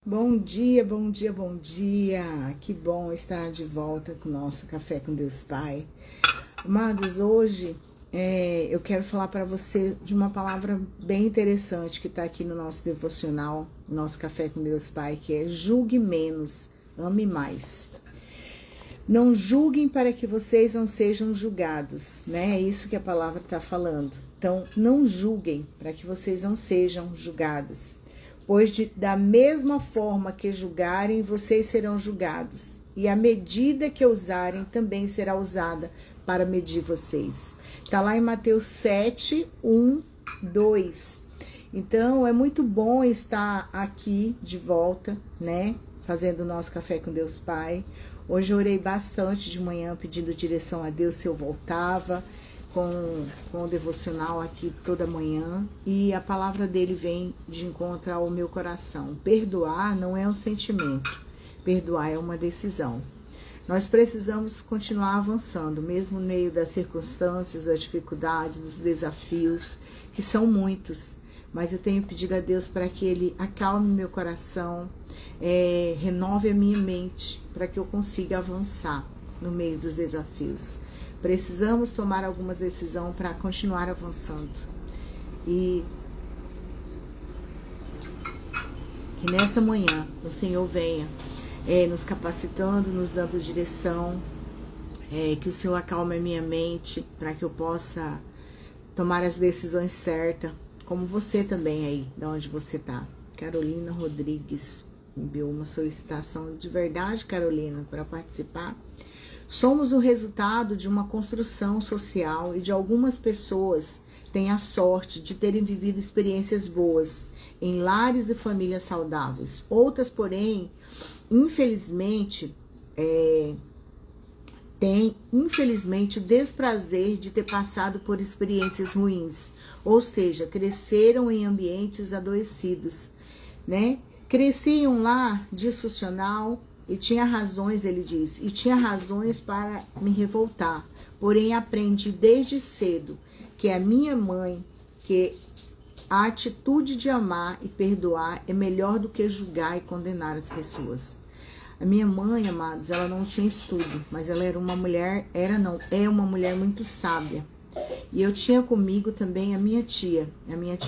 Bom dia, bom dia, bom dia. Que bom estar de volta com o nosso Café com Deus Pai. Amados, hoje eu quero falar para você de uma palavra bem interessante que está aqui no nosso devocional, nosso Café com Deus Pai, que é julgue menos, ame mais. Não julguem para que vocês não sejam julgados, né? É isso que a palavra está falando. Então, não julguem para que vocês não sejam julgados. Pois da mesma forma que julgarem, vocês serão julgados. E a medida que usarem também será usada para medir vocês. Está lá em Mateus 7, 1, 2. Então, é muito bom estar aqui de volta, né? Fazendo o nosso Café com Deus Pai. Hoje eu orei bastante de manhã, pedindo direção a Deus se eu voltava. Com o devocional aqui toda manhã, e a palavra dele vem de encontro ao meu coração. Perdoar não é um sentimento, perdoar é uma decisão. Nós precisamos continuar avançando, mesmo no meio das circunstâncias, das dificuldades, dos desafios, que são muitos, mas eu tenho pedido a Deus para que ele acalme meu coração, renove a minha mente, para que eu consiga avançar no meio dos desafios. Precisamos tomar algumas decisões para continuar avançando. E que nessa manhã o Senhor venha nos capacitando, nos dando direção, que o Senhor acalme a minha mente para que eu possa tomar as decisões certas, como você também aí, de onde você está. Carolina Rodrigues enviou uma solicitação de verdade, Carolina, para participar. Somos o resultado de uma construção social e de algumas pessoas têm a sorte de terem vivido experiências boas em lares e famílias saudáveis. Outras, porém, infelizmente, têm o desprazer de ter passado por experiências ruins, ou seja, cresceram em ambientes adoecidos, né? Cresci em um lar disfuncional, e tinha razões, ele diz, e tinha razões para me revoltar. Porém, aprendi desde cedo que a minha mãe, que a atitude de amar e perdoar é melhor do que julgar e condenar as pessoas. A minha mãe, amados, ela não tinha estudo, mas ela era uma mulher, é uma mulher muito sábia. E eu tinha comigo também a minha tia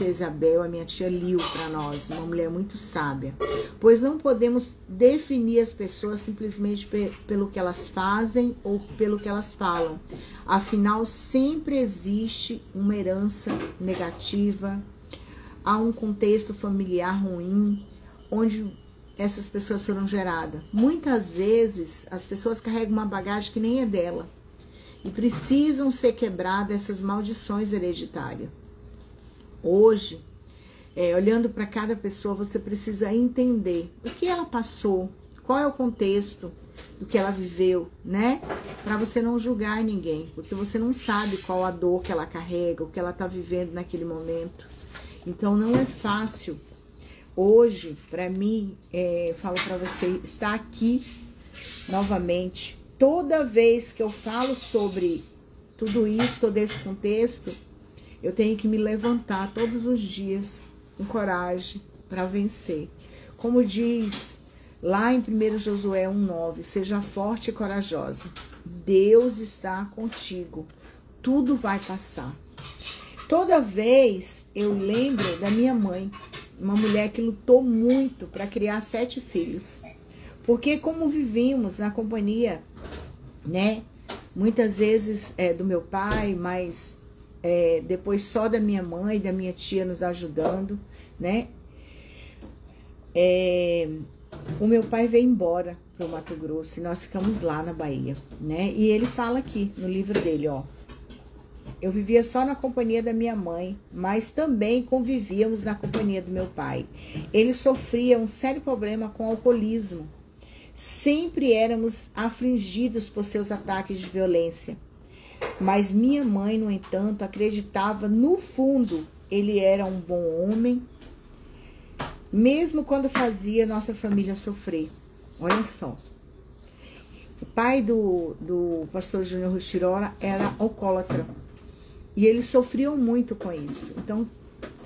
Isabel, a minha tia Lil para nós, uma mulher muito sábia. Pois não podemos definir as pessoas simplesmente pelo que elas fazem ou pelo que elas falam. Afinal, sempre existe uma herança negativa, há um contexto familiar ruim, onde essas pessoas foram geradas. Muitas vezes, as pessoas carregam uma bagagem que nem é dela. E precisam ser quebradas essas maldições hereditárias. Hoje, olhando para cada pessoa, você precisa entender o que ela passou, qual é o contexto do que ela viveu, né? Para você não julgar ninguém, porque você não sabe qual a dor que ela carrega, o que ela está vivendo naquele momento. Então, não é fácil. Hoje, para mim, falo para você, estar aqui novamente. Toda vez que eu falo sobre tudo isso, todo esse contexto, eu tenho que me levantar todos os dias com coragem para vencer. Como diz lá em 1 Josué 1,9, seja forte e corajosa. Deus está contigo. Tudo vai passar. Toda vez eu lembro da minha mãe, uma mulher que lutou muito para criar 7 filhos. Porque como vivíamos na companhia, né, muitas vezes do meu pai, mas depois só da minha mãe, da minha tia nos ajudando, né, o meu pai veio embora para o Mato Grosso e nós ficamos lá na Bahia, né, e ele fala aqui no livro dele, ó, eu vivia só na companhia da minha mãe, mas também convivíamos na companhia do meu pai. Ele sofria um sério problema com alcoolismo. Sempre éramos afligidos por seus ataques de violência. Mas minha mãe, no entanto, acreditava no fundo ele era um bom homem, mesmo quando fazia nossa família sofrer. Olha só. O pai do pastor Júnior Ruchirora era alcoólatra. E eles sofriam muito com isso. Então,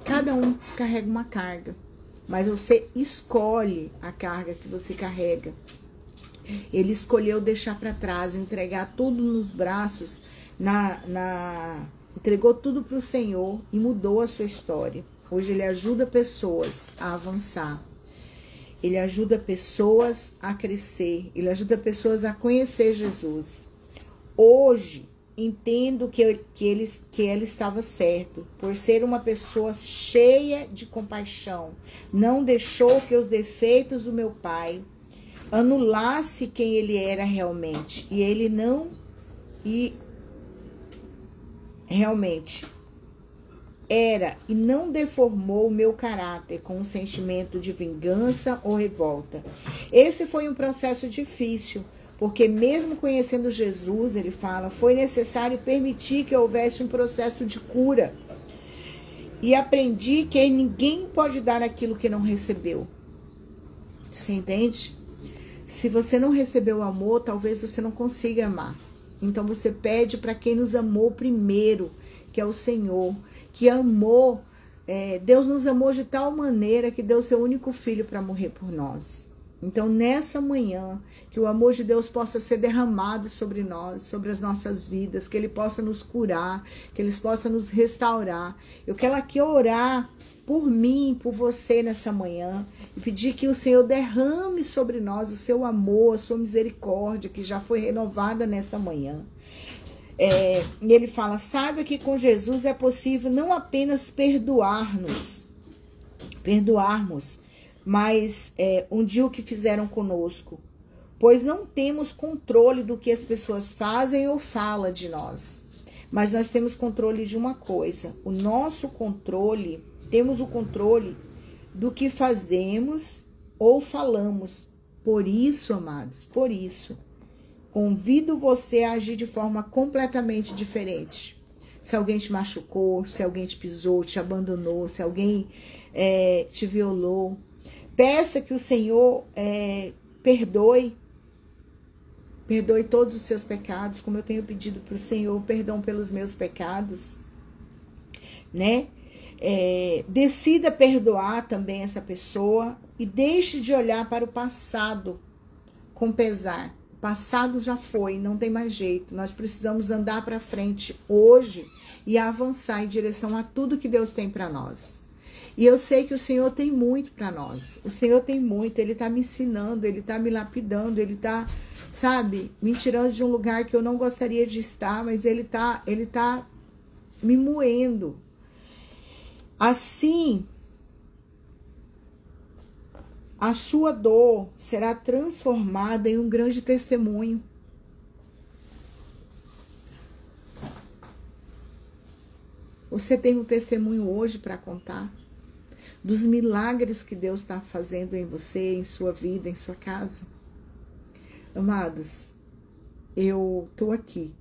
cada um carrega uma carga. mas você escolhe a carga que você carrega. Ele escolheu deixar para trás, entregar tudo nos braços, entregou tudo para o Senhor e mudou a sua história. Hoje ele ajuda pessoas a avançar. Ele ajuda pessoas a crescer. Ele ajuda pessoas a conhecer Jesus. Hoje, entendo que ele estava certo. Por ser uma pessoa cheia de compaixão. Não deixou que os defeitos do meu pai anulasse quem ele era realmente. E ele não... realmente era e não deformou o meu caráter com um sentimento de vingança ou revolta. Esse foi um processo difícil, porque mesmo conhecendo Jesus, ele fala, foi necessário permitir que houvesse um processo de cura. E aprendi que ninguém pode dar aquilo que não recebeu. Você entende? Se você não recebeu amor, talvez você não consiga amar. Então você pede para quem nos amou primeiro, que é o Senhor, que amou, Deus nos amou de tal maneira que deu seu único filho para morrer por nós. Então nessa manhã, que o amor de Deus possa ser derramado sobre nós, sobre as nossas vidas, que ele possa nos curar, que ele possa nos restaurar. Eu quero aqui orar por mim, por você nessa manhã, e pedir que o Senhor derrame sobre nós o seu amor, a sua misericórdia, que já foi renovada nessa manhã. E ele fala, saiba que com Jesus é possível não apenas perdoarmos, mas um dia o que fizeram conosco, pois não temos controle do que as pessoas fazem ou falam de nós, mas nós temos controle de uma coisa, temos o controle do que fazemos ou falamos. Por isso, amados, convido você a agir de forma completamente diferente. Se alguém te machucou, se alguém te pisou, te abandonou, se alguém te violou, peça que o Senhor perdoe todos os seus pecados, como eu tenho pedido para o Senhor perdão pelos meus pecados, né? Decida perdoar também essa pessoa e deixe de olhar para o passado com pesar. O passado já foi, não tem mais jeito. Nós precisamos andar para frente hoje e avançar em direção a tudo que Deus tem para nós. E eu sei que o Senhor tem muito para nós. O Senhor tem muito, Ele está me ensinando, Ele está me lapidando, Ele está, sabe, me tirando de um lugar que eu não gostaria de estar, mas Ele tá me moendo. Assim, a sua dor será transformada em um grande testemunho. Você tem um testemunho hoje para contar dos milagres que Deus está fazendo em você, em sua vida, em sua casa? Amados, eu estou aqui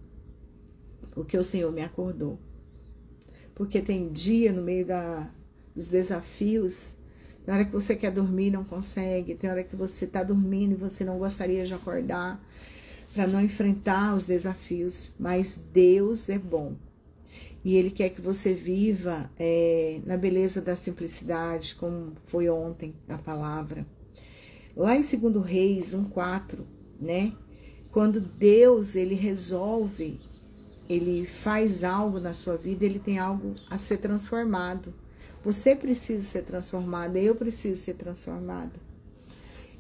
porque o Senhor me acordou. Porque tem dia no meio dos desafios, tem hora que você quer dormir e não consegue, tem hora que você está dormindo e você não gostaria de acordar para não enfrentar os desafios, mas Deus é bom. E Ele quer que você viva na beleza da simplicidade, como foi ontem a palavra. Lá em 2 Reis 1:4, né? Quando Deus, Ele resolve, Ele faz algo na sua vida, Ele tem algo a ser transformado. Você precisa ser transformada, eu preciso ser transformada.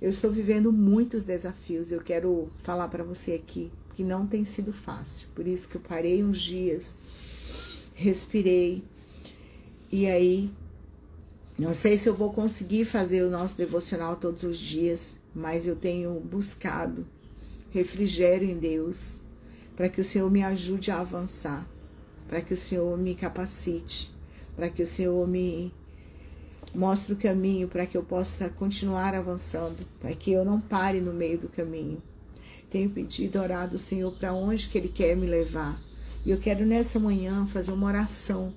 Eu estou vivendo muitos desafios, eu quero falar para você aqui, que não tem sido fácil. Por isso que eu parei uns dias, respirei, e aí, não sei se eu vou conseguir fazer o nosso devocional todos os dias, mas eu tenho buscado refrigério em Deus, para que o Senhor me ajude a avançar, para que o Senhor me capacite, para que o Senhor me mostre o caminho, para que eu possa continuar avançando, para que eu não pare no meio do caminho. Tenho pedido, orado ao Senhor para onde que Ele quer me levar. E eu quero nessa manhã fazer uma oração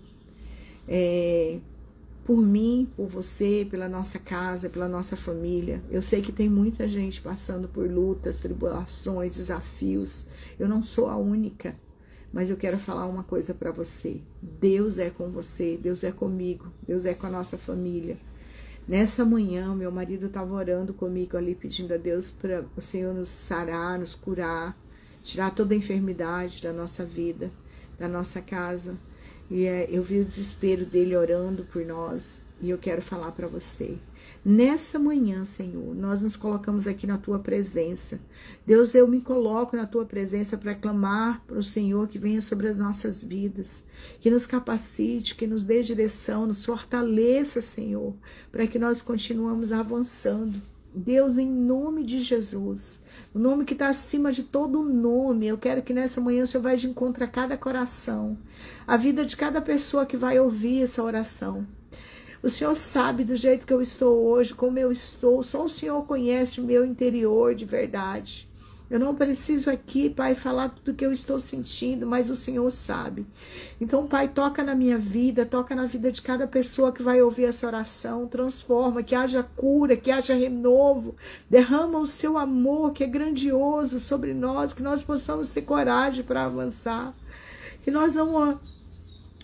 por mim, por você, pela nossa casa, pela nossa família. Eu sei que tem muita gente passando por lutas, tribulações, desafios. Eu não sou a única, mas eu quero falar uma coisa para você. Deus é com você, Deus é comigo, Deus é com a nossa família. Nessa manhã, meu marido estava orando comigo ali, pedindo a Deus para o Senhor nos sarar, nos curar, tirar toda a enfermidade da nossa vida, da nossa casa. E eu vi o desespero dele orando por nós. E eu quero falar para você. Nessa manhã, Senhor, nós nos colocamos aqui na Tua presença. Deus, eu me coloco na Tua presença para clamar para o Senhor que venha sobre as nossas vidas, que nos capacite, que nos dê direção, nos fortaleça, Senhor, para que nós continuemos avançando. Deus, em nome de Jesus, o nome que está acima de todo nome, eu quero que nessa manhã o Senhor vai de encontro a cada coração, a vida de cada pessoa que vai ouvir essa oração. O Senhor sabe do jeito que eu estou hoje, como eu estou, só o Senhor conhece o meu interior de verdade. Eu não preciso aqui, Pai, falar tudo o que eu estou sentindo, mas o Senhor sabe. Então, Pai, toca na minha vida, toca na vida de cada pessoa que vai ouvir essa oração, transforma, que haja cura, que haja renovo, derrama o seu amor, que é grandioso, sobre nós, que nós possamos ter coragem para avançar, que nós não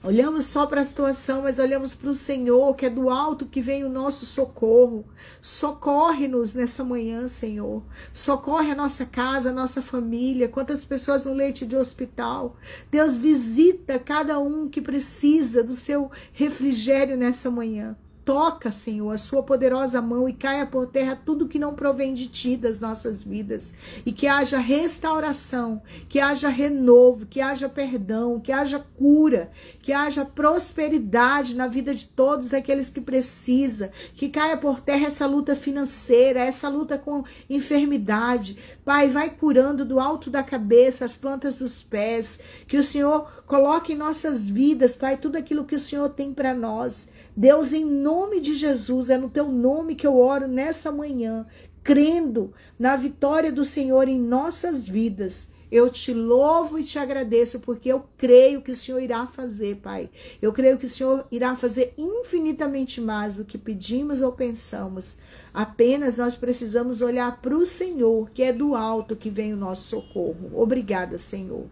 olhamos só para a situação, mas olhamos para o Senhor, que é do alto que vem o nosso socorro. Socorre-nos nessa manhã, Senhor. Socorre a nossa casa, a nossa família. Quantas pessoas no leite de hospital. Deus, visita cada um que precisa do seu refrigério nessa manhã. Toca, Senhor, a sua poderosa mão e caia por terra tudo que não provém de Ti das nossas vidas. E que haja restauração, que haja renovo, que haja perdão, que haja cura, que haja prosperidade na vida de todos aqueles que precisam. Que caia por terra essa luta financeira, essa luta com enfermidade. Pai, vai curando do alto da cabeça, as plantas dos pés. Que o Senhor coloque em nossas vidas, Pai, tudo aquilo que o Senhor tem para nós. Deus, em nome de Jesus, é no Teu nome que eu oro nessa manhã, crendo na vitória do Senhor em nossas vidas. Eu Te louvo e Te agradeço, porque eu creio que o Senhor irá fazer, Pai. Eu creio que o Senhor irá fazer infinitamente mais do que pedimos ou pensamos. Apenas nós precisamos olhar para o Senhor, que é do alto que vem o nosso socorro. Obrigada, Senhor.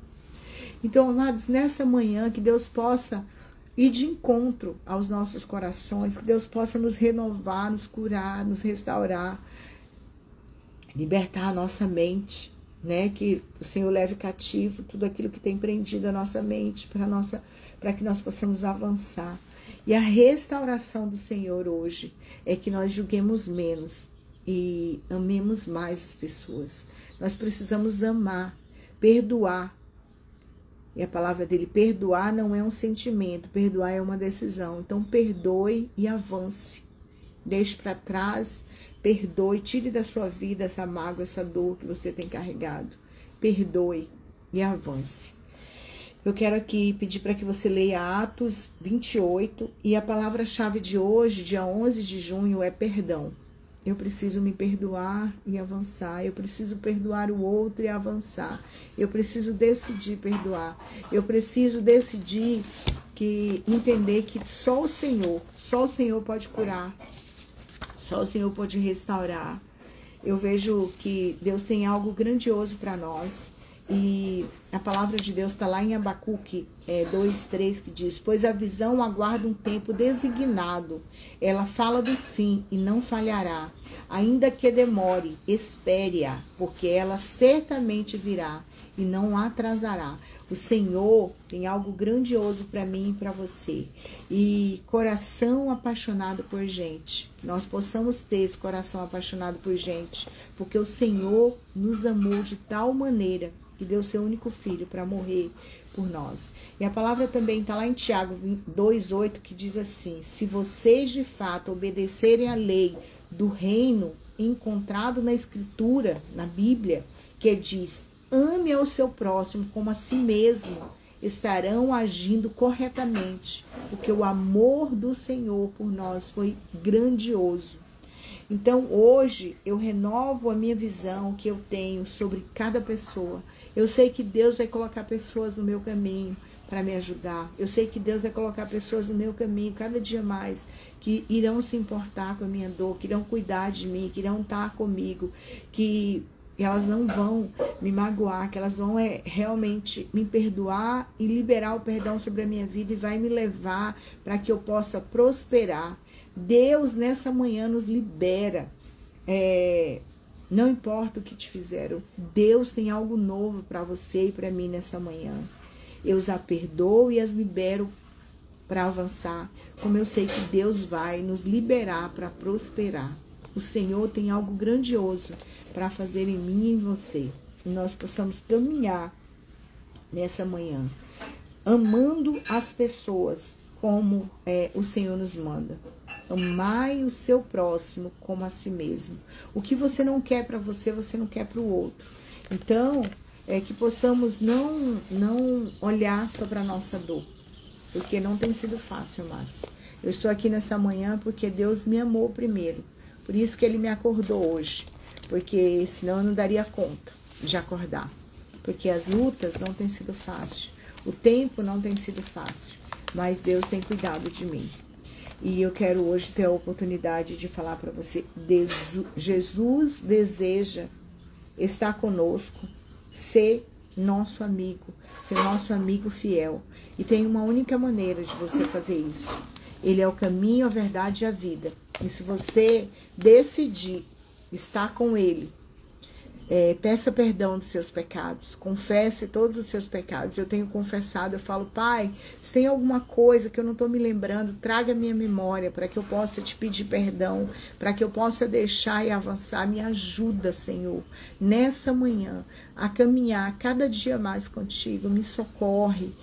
Então, amados, nessa manhã, que Deus possa ir de encontro aos nossos corações, que Deus possa nos renovar, nos curar, nos restaurar, libertar a nossa mente, né? Que o Senhor leve cativo tudo aquilo que tem prendido a nossa mente para que nós possamos avançar. E a restauração do Senhor hoje é que nós julguemos menos e amemos mais as pessoas. Nós precisamos amar, perdoar. E a palavra dele, perdoar não é um sentimento, perdoar é uma decisão. Então, perdoe e avance. Deixe para trás, perdoe, tire da sua vida essa mágoa, essa dor que você tem carregado. Perdoe e avance. Eu quero aqui pedir para que você leia Atos 28 e a palavra-chave de hoje, dia 11 de junho, é perdão. Eu preciso me perdoar e avançar. Eu preciso perdoar o outro e avançar. Eu preciso decidir perdoar. Eu preciso decidir entender que só o Senhor pode curar. Só o Senhor pode restaurar. Eu vejo que Deus tem algo grandioso para nós. E a palavra de Deus está lá em Abacuque 2:3, que diz: pois a visão aguarda um tempo designado, ela fala do fim e não falhará, ainda que demore, espere-a, porque ela certamente virá e não atrasará. O Senhor tem algo grandioso para mim e para você. E coração apaixonado por gente. Que nós possamos ter esse coração apaixonado por gente, porque o Senhor nos amou de tal maneira que deu seu único filho para morrer por nós. E a palavra também está lá em Tiago 2:8, que diz assim: se vocês de fato obedecerem à lei do reino encontrado na Escritura, na Bíblia, que diz: ame ao seu próximo como a si mesmo, estarão agindo corretamente, porque o amor do Senhor por nós foi grandioso. Então, hoje, eu renovo a minha visão que eu tenho sobre cada pessoa. Eu sei que Deus vai colocar pessoas no meu caminho para me ajudar. Eu sei que Deus vai colocar pessoas no meu caminho cada dia mais, que irão se importar com a minha dor, que irão cuidar de mim, que irão estar comigo, que elas não vão me magoar, que elas vão realmente me perdoar e liberar o perdão sobre a minha vida e vai me levar para que eu possa prosperar. Deus nessa manhã nos libera. Não importa o que te fizeram, Deus tem algo novo para você e para mim nessa manhã. Eu as perdoo e as libero para avançar, como eu sei que Deus vai nos liberar para prosperar. O Senhor tem algo grandioso para fazer em mim e em você. E nós possamos caminhar nessa manhã, amando as pessoas como o Senhor nos manda. Amai o seu próximo como a si mesmo. O que você não quer para você, você não quer para o outro. Então, que possamos não olhar sobre a nossa dor, porque não tem sido fácil, amados. Eu estou aqui nessa manhã porque Deus me amou primeiro. Por isso que Ele me acordou hoje, porque senão eu não daria conta de acordar. Porque as lutas não têm sido fáceis, o tempo não tem sido fácil, mas Deus tem cuidado de mim. E eu quero hoje ter a oportunidade de falar para você, Jesus deseja estar conosco, ser nosso amigo fiel. E tem uma única maneira de você fazer isso. Ele é o caminho, a verdade e a vida. E se você decidir estar com Ele, peça perdão dos seus pecados, confesse todos os seus pecados. Eu tenho confessado, eu falo, Pai, se tem alguma coisa que eu não estou me lembrando, traga a minha memória para que eu possa te pedir perdão, para que eu possa deixar e avançar. Me ajuda, Senhor, nessa manhã, a caminhar cada dia mais contigo. Me socorre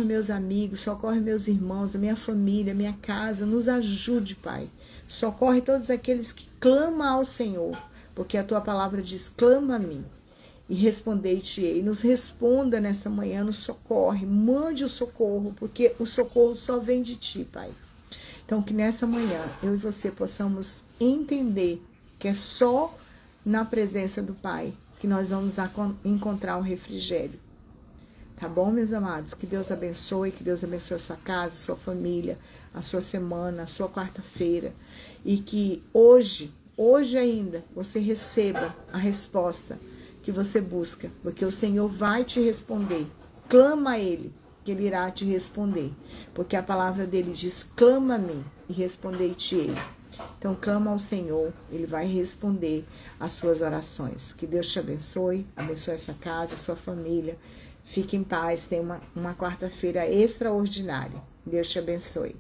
meus amigos, socorre meus irmãos, a minha família, a minha casa. Nos ajude, Pai. Socorre todos aqueles que clamam ao Senhor. Porque a tua palavra diz, clama a mim e respondei-te-ei. Nos responda nessa manhã, nos socorre, mande o socorro, porque o socorro só vem de ti, Pai. Então, que nessa manhã eu e você possamos entender que é só na presença do Pai que nós vamos encontrar o refrigério. Tá bom, meus amados? Que Deus abençoe, que Deus abençoe a sua casa, a sua família, a sua semana, a sua quarta-feira. E que hoje ainda, você receba a resposta que você busca, porque o Senhor vai te responder. Clama a Ele, que Ele irá te responder, porque a palavra dele diz, clama a mim e respondei-te-ei. Então, clama ao Senhor, Ele vai responder as suas orações. Que Deus te abençoe a sua casa, a sua família. Fique em paz, tenha uma quarta-feira extraordinária. Deus te abençoe.